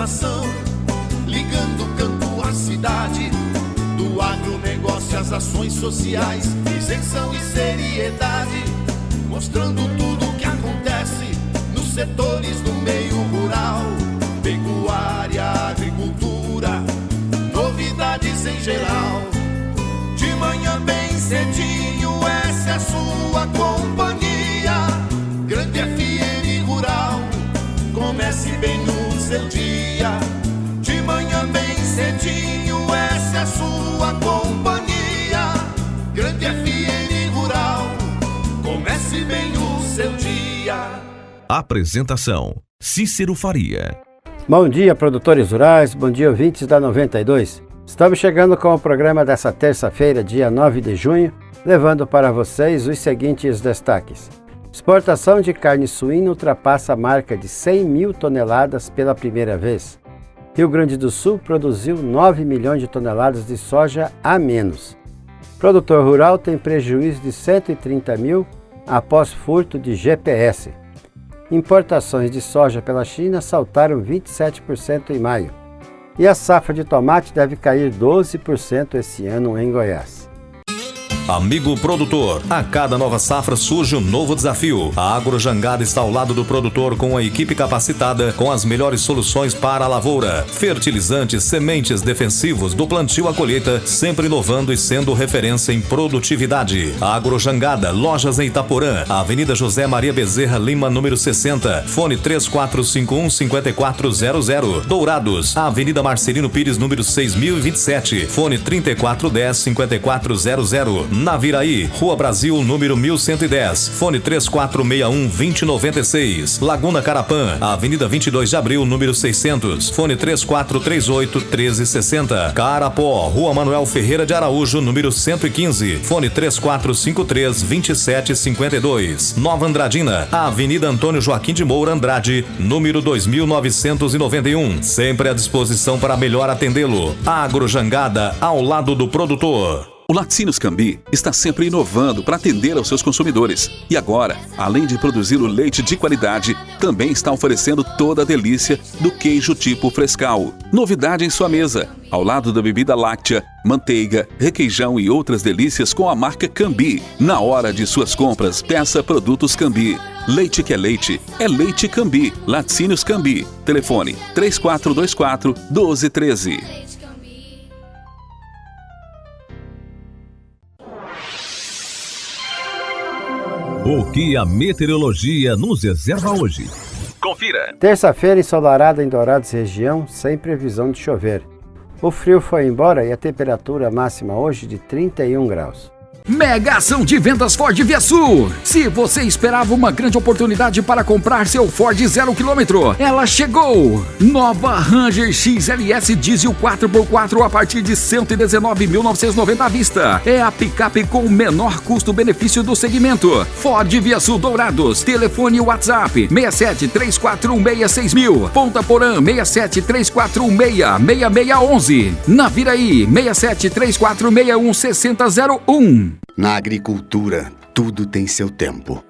informação, ligando o campo à cidade, do agronegócio às ações sociais, isenção e seriedade, mostrando tudo o que acontece nos setores do meio rural, pecuária, agricultura, novidades em geral. De manhã bem cedinho, essa é a sua companhia, Grande FM Rural. Comece bem no seu dia, de manhã bem cedinho, essa é a sua companhia, Grande FM Rural. Comece bem o seu dia. Apresentação: Cícero Faria. Bom dia, produtores rurais, bom dia, ouvintes da 92. Estamos chegando com o programa dessa terça-feira, dia 9 de junho, levando para vocês os seguintes destaques. Exportação de carne suína ultrapassa a marca de 100 mil toneladas pela primeira vez. Rio Grande do Sul produziu 9 milhões de toneladas de soja a menos. Produtor rural tem prejuízo de 130 mil após furto de GPS. Importações de soja pela China saltaram 27% em maio. E a safra de tomate deve cair 12% esse ano em Goiás. Amigo produtor, a cada nova safra surge um novo desafio. A Agrojangada está ao lado do produtor com a equipe capacitada com as melhores soluções para a lavoura. Fertilizantes, sementes, defensivos, do plantio à colheita, sempre inovando e sendo referência em produtividade. A Agrojangada, lojas em Itaporã, Avenida José Maria Bezerra Lima, número 60, fone 3451-5400. Dourados, Avenida Marcelino Pires, número 6027, fone 3410-5400. Naviraí, Rua Brasil, número 1110, fone 3461-2096. Laguna Carapã, Avenida 22 de Abril, número 600, fone 3438-1360. Carapó, Rua Manuel Ferreira de Araújo, número 115, fone 3453-2752. Nova Andradina, Avenida Antônio Joaquim de Moura Andrade, número 2991, sempre à disposição para melhor atendê-lo. Agrojangada, ao lado do produtor. O Laticínios Cambi está sempre inovando para atender aos seus consumidores. E agora, além de produzir o leite de qualidade, também está oferecendo toda a delícia do queijo tipo Frescal. Novidade em sua mesa, ao lado da bebida láctea, manteiga, requeijão e outras delícias com a marca Cambi. Na hora de suas compras, peça produtos Cambi. Leite que é Leite Cambi. Laticínios Cambi. Telefone 3424-1213. O que a meteorologia nos reserva hoje? Confira. Terça-feira ensolarada em Dourados região, sem previsão de chover. O frio foi embora e a temperatura máxima hoje de 31 graus. Mega ação de vendas Ford Via Sul. Se você esperava uma grande oportunidade para comprar seu Ford 0 km, ela chegou! Nova Ranger XLS Diesel 4x4 a partir de R$ 119.990 à vista. É a picape com o menor custo-benefício do segmento. Ford Via Sul Dourados. Telefone WhatsApp 6734166000. Ponta Porã 6734166611. Naviraí 6734616001. Na agricultura, tudo tem seu tempo.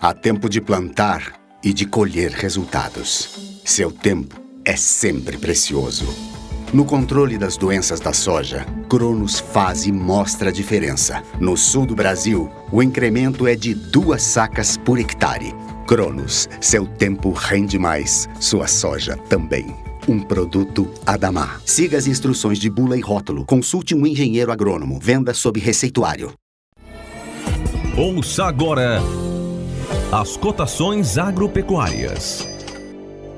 Há tempo de plantar e de colher resultados. Seu tempo é sempre precioso. No controle das doenças da soja, Cronos faz e mostra a diferença. No sul do Brasil, o incremento é de 2 sacas por hectare. Cronos, seu tempo rende mais, sua soja também. Um produto Adamar. Siga as instruções de bula e rótulo. Consulte um engenheiro agrônomo. Venda sob receituário. Ouça agora as cotações agropecuárias.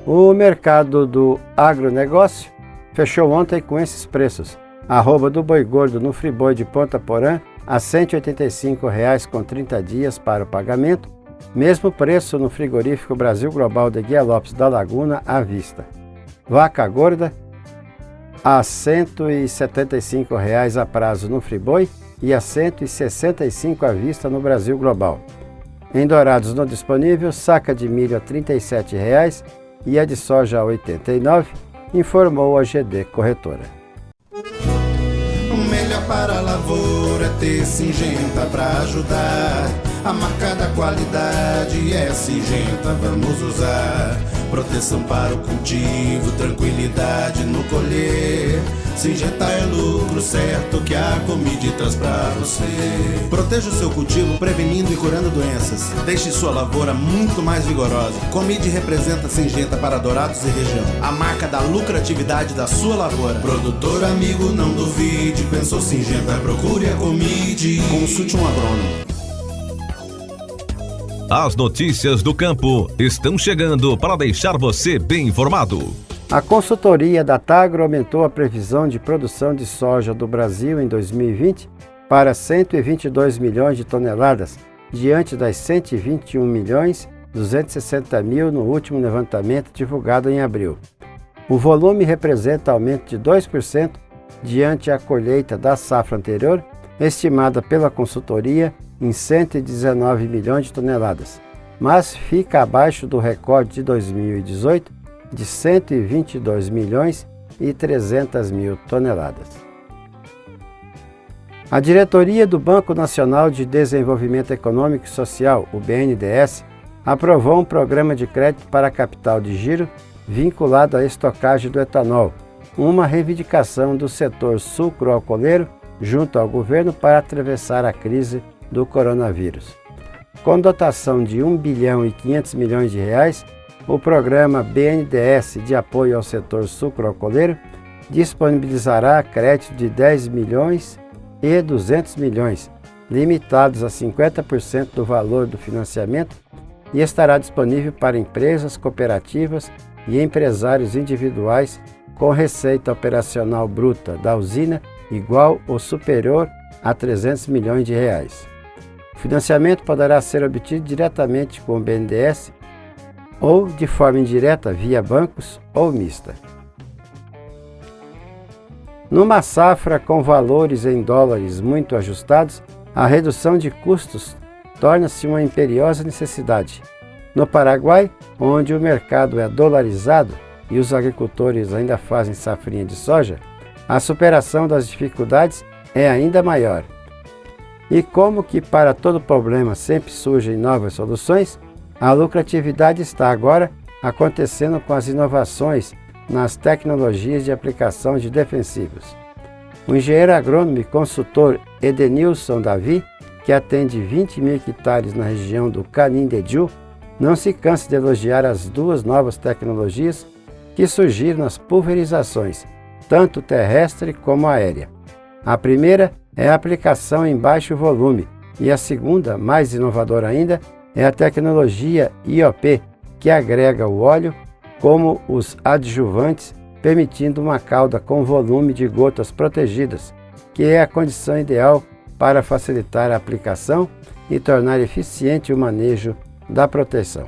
O mercado do agronegócio fechou ontem com esses preços. Arroba do boi gordo no Friboi de Ponta Porã a R$ 185,00 com 30 dias para o pagamento. Mesmo preço no frigorífico Brasil Global de Guia Lopes da Laguna à vista. Vaca gorda a R$ 175,00 a prazo no Friboi e a R$ 165,00 à vista no Brasil Global. Em Dourados no disponível, saca de milho a R$ 37,00 e a de soja a R$ 89,00, informou a GD Corretora. O melhor para a lavoura é ter Singenta para ajudar. A marca da qualidade é Singenta, vamos usar. proteção para o cultivo, tranquilidade no colher. Singenta é lucro certo que a Comid traz pra você. Proteja o seu cultivo prevenindo e curando doenças. Deixe sua lavoura muito mais vigorosa. Comid representa Singenta para Dourados e região, a marca da lucratividade da sua lavoura. Produtor amigo, não duvide, pensou Singenta, procure a Comid. Consulte um agrônomo. As notícias do campo estão chegando para deixar você bem informado. A consultoria da Tagro aumentou a previsão de produção de soja do Brasil em 2020 para 122 milhões de toneladas, diante das 121 milhões 260 mil no último levantamento divulgado em abril. O volume representa aumento de 2% diante a colheita da safra anterior, estimada pela consultoria em 119 milhões de toneladas, mas fica abaixo do recorde de 2018, de 122 milhões e 300 mil toneladas. A diretoria do Banco Nacional de Desenvolvimento Econômico e Social, o BNDES, aprovou um programa de crédito para capital de giro vinculado à estocagem do etanol, uma reivindicação do setor sucroalcooleiro junto ao governo para atravessar a crise do coronavírus. Com dotação de 1 bilhão e 500 milhões de reais, o programa BNDES de apoio ao setor sucroalcooleiro disponibilizará crédito de 10 milhões e 200 milhões, limitados a 50% do valor do financiamento, e estará disponível para empresas, cooperativas e empresários individuais com receita operacional bruta da usina igual ou superior a 300 milhões de reais. O financiamento poderá ser obtido diretamente com o BNDES ou de forma indireta via bancos ou mista. Numa safra com valores em dólares muito ajustados, a redução de custos torna-se uma imperiosa necessidade. No Paraguai, onde o mercado é dolarizado e os agricultores ainda fazem safrinha de soja, a superação das dificuldades é ainda maior. E como que para todo problema sempre surgem novas soluções, a lucratividade está agora acontecendo com as inovações nas tecnologias de aplicação de defensivos. O engenheiro agrônomo e consultor Edenilson Davi, que atende 20 mil hectares na região do Canindeju, não se cansa de elogiar as duas novas tecnologias que surgiram nas pulverizações, tanto terrestre como aérea. A primeira é a aplicação em baixo volume e a segunda, mais inovadora ainda, é a tecnologia IOP, que agrega o óleo como os adjuvantes, permitindo uma cauda com volume de gotas protegidas, que é a condição ideal para facilitar a aplicação e tornar eficiente o manejo da proteção.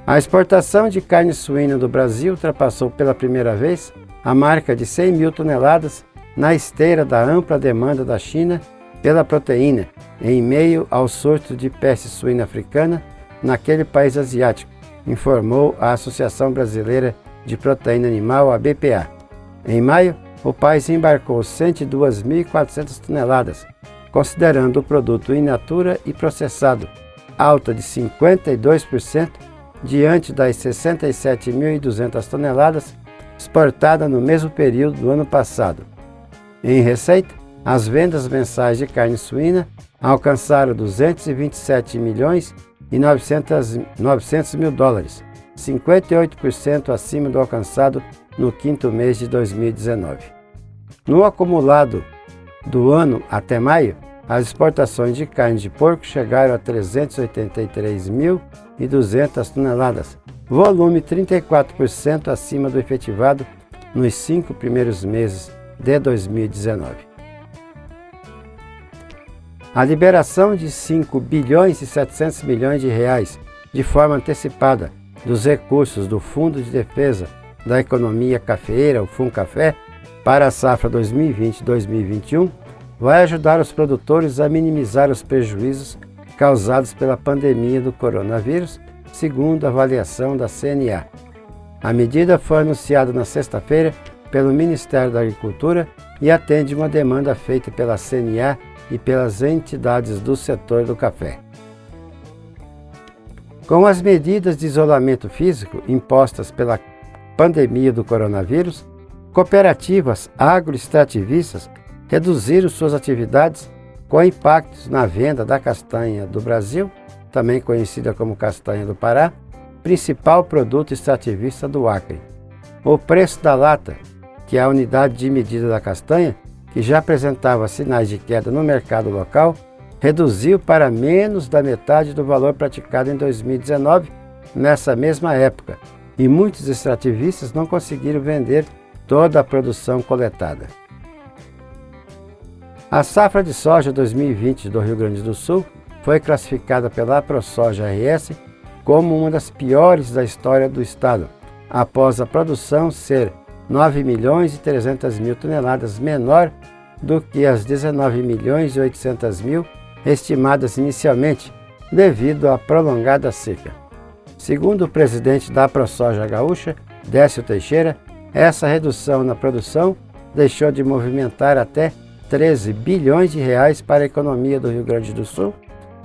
A exportação de carne suína do Brasil ultrapassou pela primeira vez a marca de 100 mil toneladas na esteira da ampla demanda da China pela proteína, em meio ao surto de peste suína africana naquele país asiático, informou a Associação Brasileira de Proteína Animal, a BPA. Em maio, o país embarcou 102.400 toneladas, considerando o produto in natura e processado, alta de 52% diante das 67.200 toneladas exportadas no mesmo período do ano passado. Em receita, as vendas mensais de carne suína alcançaram 227 milhões e 900 mil dólares, 58% acima do alcançado no quinto mês de 2019. No acumulado do ano até maio, as exportações de carne de porco chegaram a 383.200 toneladas, volume 34% acima do efetivado nos 5 primeiros meses de 2019. A liberação de 5 bilhões e 700 milhões de reais de forma antecipada dos recursos do Fundo de Defesa da Economia Cafeeira, o FUNCAFé, para a safra 2020-2021, vai ajudar os produtores a minimizar os prejuízos causados pela pandemia do coronavírus, segundo a avaliação da CNA. A medida foi anunciada na sexta-feira pelo Ministério da Agricultura e atende uma demanda feita pela CNA e pelas entidades do setor do café. Com as medidas de isolamento físico impostas pela pandemia do coronavírus, cooperativas agroextrativistas reduziram suas atividades com impactos na venda da castanha do Brasil, também conhecida como castanha do Pará, principal produto extrativista do Acre. O preço da lata, que é a unidade de medida da castanha, que já apresentava sinais de queda no mercado local, reduziu para menos da metade do valor praticado em 2019, nessa mesma época, e muitos extrativistas não conseguiram vender toda a produção coletada. A safra de soja 2020 do Rio Grande do Sul foi classificada pela AproSoja RS como uma das piores da história do estado, após a produção ser 9.300.000 toneladas menor do que as 19.800.000 estimadas inicialmente, devido à prolongada seca. Segundo o presidente da AproSoja Gaúcha, Décio Teixeira, essa redução na produção deixou de movimentar até 13 bilhões de reais para a economia do Rio Grande do Sul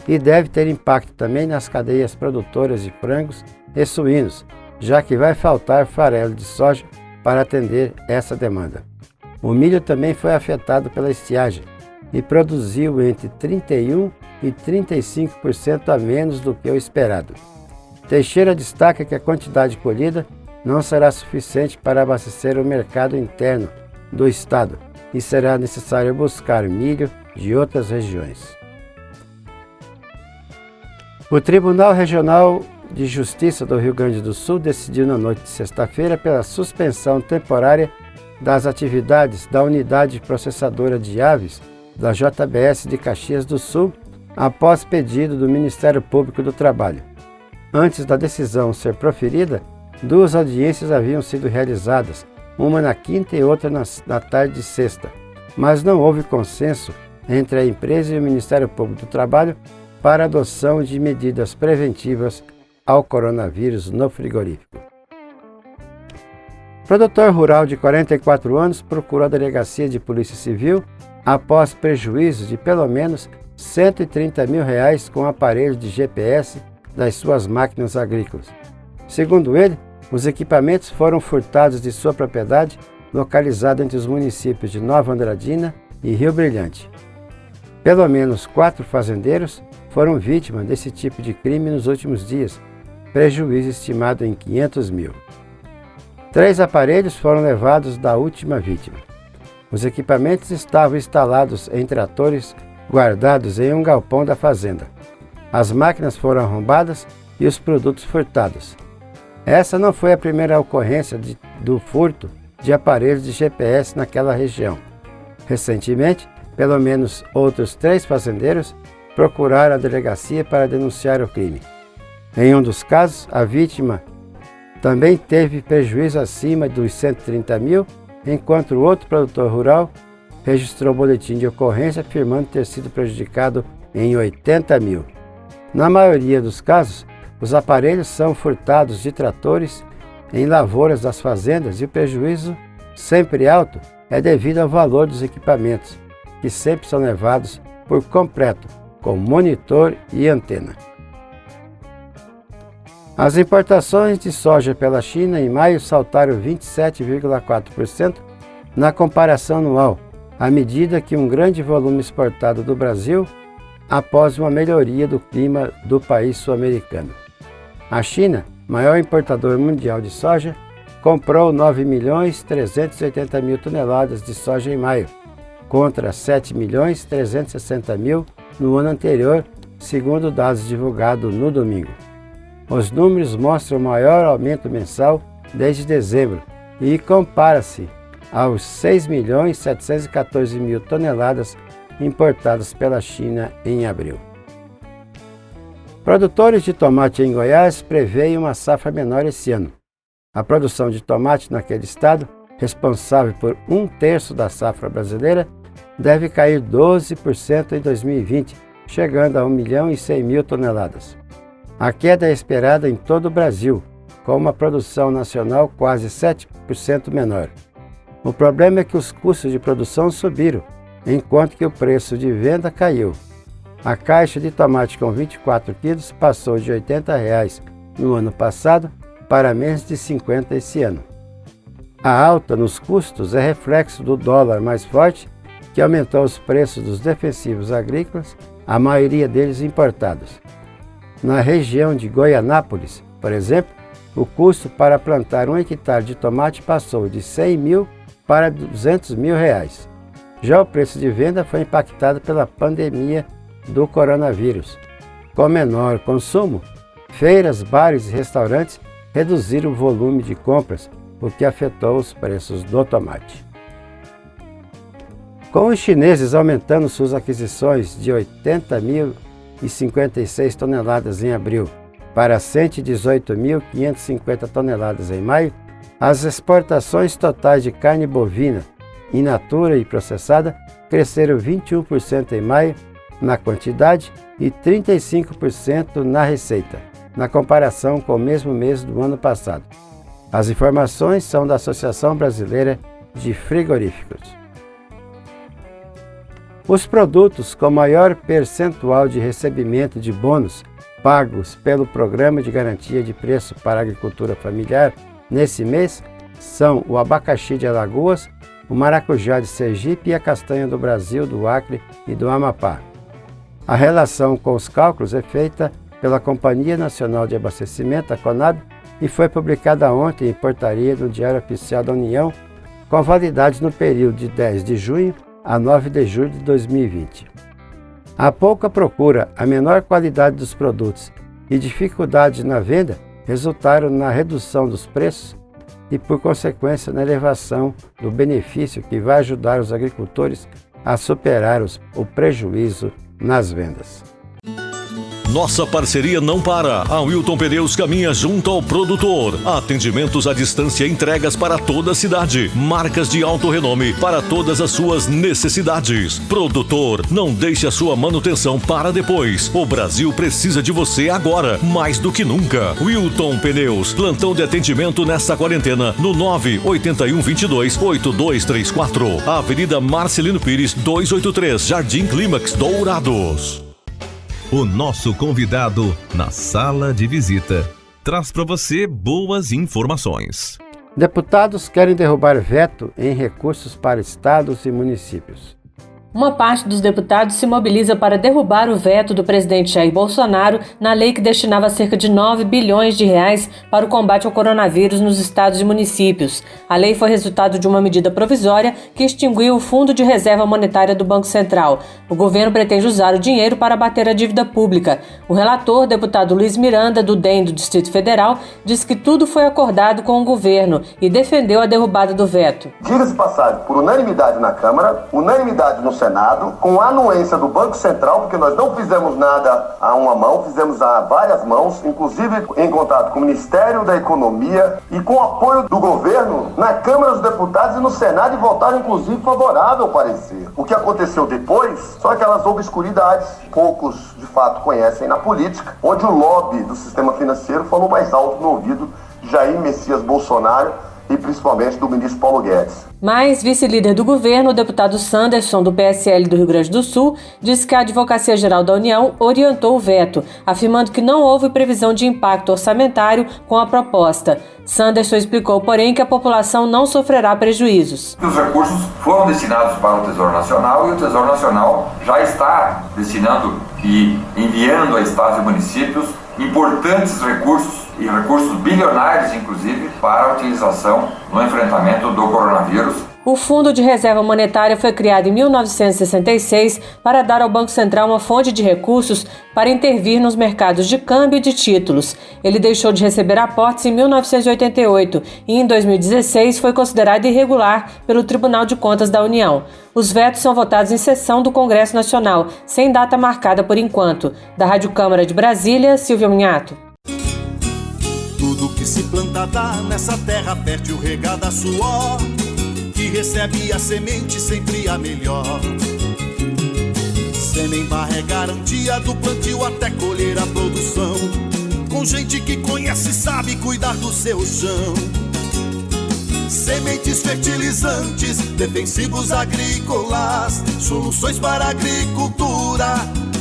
e deve ter impacto também nas cadeias produtoras de frangos e suínos, já que vai faltar farelo de soja para atender essa demanda. O milho também foi afetado pela estiagem e produziu entre 31% e 35% a menos do que o esperado. Teixeira destaca que a quantidade colhida não será suficiente para abastecer o mercado interno do estado e será necessário buscar milho de outras regiões. O Tribunal Regional de Justiça do Rio Grande do Sul decidiu na noite de sexta-feira pela suspensão temporária das atividades da Unidade Processadora de Aves da JBS de Caxias do Sul, após pedido do Ministério Público do Trabalho. Antes da decisão ser proferida, 2 audiências haviam sido realizadas, uma na quinta e outra na tarde de sexta, mas não houve consenso entre a empresa e o Ministério Público do Trabalho para a adoção de medidas preventivas ao coronavírus no frigorífico. Produtor rural de 44 anos procurou a Delegacia de Polícia Civil após prejuízos de pelo menos R$130 mil com aparelhos de GPS das suas máquinas agrícolas. Segundo ele, os equipamentos foram furtados de sua propriedade, localizada entre os municípios de Nova Andradina e Rio Brilhante. Pelo menos 4 fazendeiros foram vítimas desse tipo de crime nos últimos dias, prejuízo estimado em R$500 mil. 3 aparelhos foram levados da última vítima. Os equipamentos estavam instalados em tratores guardados em um galpão da fazenda. As máquinas foram arrombadas e os produtos furtados. Essa não foi a primeira ocorrência do furto de aparelhos de GPS naquela região. Recentemente, pelo menos outros 3 fazendeiros procuraram a delegacia para denunciar o crime. Em um dos casos, a vítima também teve prejuízo acima dos R$130 mil, enquanto o outro produtor rural registrou boletim de ocorrência afirmando ter sido prejudicado em R$80 mil. Na maioria dos casos, os aparelhos são furtados de tratores em lavouras das fazendas e o prejuízo, sempre alto, é devido ao valor dos equipamentos, que sempre são levados por completo, com monitor e antena. As importações de soja pela China em maio saltaram 27,4% na comparação anual, à medida que um grande volume exportado do Brasil após uma melhoria do clima do país sul-americano. A China, maior importador mundial de soja, comprou 9.380.000 toneladas de soja em maio, contra 7.360.000 no ano anterior, segundo dados divulgados no domingo. Os números mostram o maior aumento mensal desde dezembro e compara-se aos 6.714.000 toneladas importadas pela China em abril. Produtores de tomate em Goiás preveem uma safra menor esse ano. A produção de tomate naquele estado, responsável por 1/3 da safra brasileira, deve cair 12% em 2020, chegando a 1.100.000 toneladas. A queda é esperada em todo o Brasil, com uma produção nacional quase 7% menor. O problema é que os custos de produção subiram, enquanto que o preço de venda caiu. A caixa de tomate com 24 quilos passou de R$ 80 no ano passado para menos de 50 esse ano. A alta nos custos é reflexo do dólar mais forte, que aumentou os preços dos defensivos agrícolas, a maioria deles importados. Na região de Goianápolis, por exemplo, o custo para plantar 1 hectare de tomate passou de R$ 100 mil para R$ 200 mil. Já o preço de venda foi impactado pela pandemia do coronavírus. Com menor consumo, feiras, bares e restaurantes reduziram o volume de compras, o que afetou os preços do tomate. Com os chineses aumentando suas aquisições de 80.056 toneladas em abril para 118.550 toneladas em maio, as exportações totais de carne bovina in natura e processada cresceram 21% em maio na quantidade e 35% na receita, na comparação com o mesmo mês do ano passado. As informações são da Associação Brasileira de Frigoríficos. Os produtos com maior percentual de recebimento de bônus pagos pelo Programa de Garantia de Preço para a Agricultura Familiar nesse mês são o abacaxi de Alagoas, o maracujá de Sergipe e a castanha do Brasil, do Acre e do Amapá. A relação com os cálculos é feita pela Companhia Nacional de Abastecimento, a Conab, e foi publicada ontem em portaria do Diário Oficial da União, com validade no período de 10 de junho a 9 de julho de 2020. A pouca procura, a menor qualidade dos produtos e dificuldades na venda resultaram na redução dos preços e, por consequência, na elevação do benefício que vai ajudar os agricultores a superar o prejuízo nas vendas. Nossa parceria não para. A Wilton Pneus caminha junto ao produtor. Atendimentos à distância e entregas para toda a cidade. Marcas de alto renome para todas as suas necessidades. Produtor, não deixe a sua manutenção para depois. O Brasil precisa de você agora, mais do que nunca. Wilton Pneus, plantão de atendimento nesta quarentena no 981228234. Avenida Marcelino Pires, 283, Jardim Clímax, Dourados. O nosso convidado na sala de visita traz para você boas informações. Deputados querem derrubar veto em recursos para estados e municípios. Uma parte dos deputados se mobiliza para derrubar o veto do presidente Jair Bolsonaro na lei que destinava cerca de 9 bilhões de reais para o combate ao coronavírus nos estados e municípios. A lei foi resultado de uma medida provisória que extinguiu o Fundo de Reserva Monetária do Banco Central. O governo pretende usar o dinheiro para abater a dívida pública. O relator, deputado Luiz Miranda, do DEM do Distrito Federal, disse que tudo foi acordado com o governo e defendeu a derrubada do veto. Diga-se passagem, por unanimidade na Câmara, unanimidade no Senado, com a anuência do Banco Central, porque nós não fizemos nada a uma mão, fizemos a várias mãos, inclusive em contato com o Ministério da Economia e com o apoio do governo na Câmara dos Deputados e no Senado, e votaram inclusive favorável ao parecer. O que aconteceu depois são aquelas obscuridades, poucos de fato conhecem na política, onde o lobby do sistema financeiro falou mais alto no ouvido de Jair Messias Bolsonaro e principalmente do ministro Paulo Guedes. Mas vice-líder do governo, o deputado Sanderson, do PSL do Rio Grande do Sul, disse que a Advocacia Geral da União orientou o veto, afirmando que não houve previsão de impacto orçamentário com a proposta. Sanderson explicou, porém, que a população não sofrerá prejuízos. Os recursos foram destinados para o Tesouro Nacional e o Tesouro Nacional já está destinando e enviando a estados e municípios importantes recursos, e recursos bilionários, inclusive, para a utilização no enfrentamento do coronavírus. O Fundo de Reserva Monetária foi criado em 1966 para dar ao Banco Central uma fonte de recursos para intervir nos mercados de câmbio e de títulos. Ele deixou de receber aportes em 1988 e, em 2016, foi considerado irregular pelo Tribunal de Contas da União. Os vetos são votados em sessão do Congresso Nacional, sem data marcada por enquanto. Da Rádio Câmara de Brasília, Silvia Minhato. Tudo que se planta dá nessa terra fértil regada a suor, que recebe a semente sempre a melhor. Semear é garantia do plantio até colher a produção, com gente que conhece e sabe cuidar do seu chão. Sementes, fertilizantes, defensivos agrícolas, soluções para a agricultura,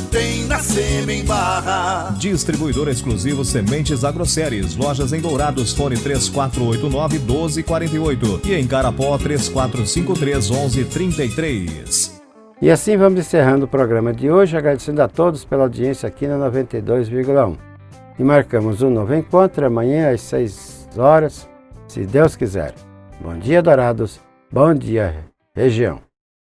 tem na Sêmen Barra. Distribuidor exclusivo Sementes Agroséries. Lojas em Dourados, fone 3489-1248 e em Carapó 3453-1133. E assim vamos encerrando o programa de hoje, agradecendo a todos pela audiência aqui na 92,1. E marcamos um novo encontro amanhã às 6 horas, se Deus quiser. Bom dia, Dourados. Bom dia, região.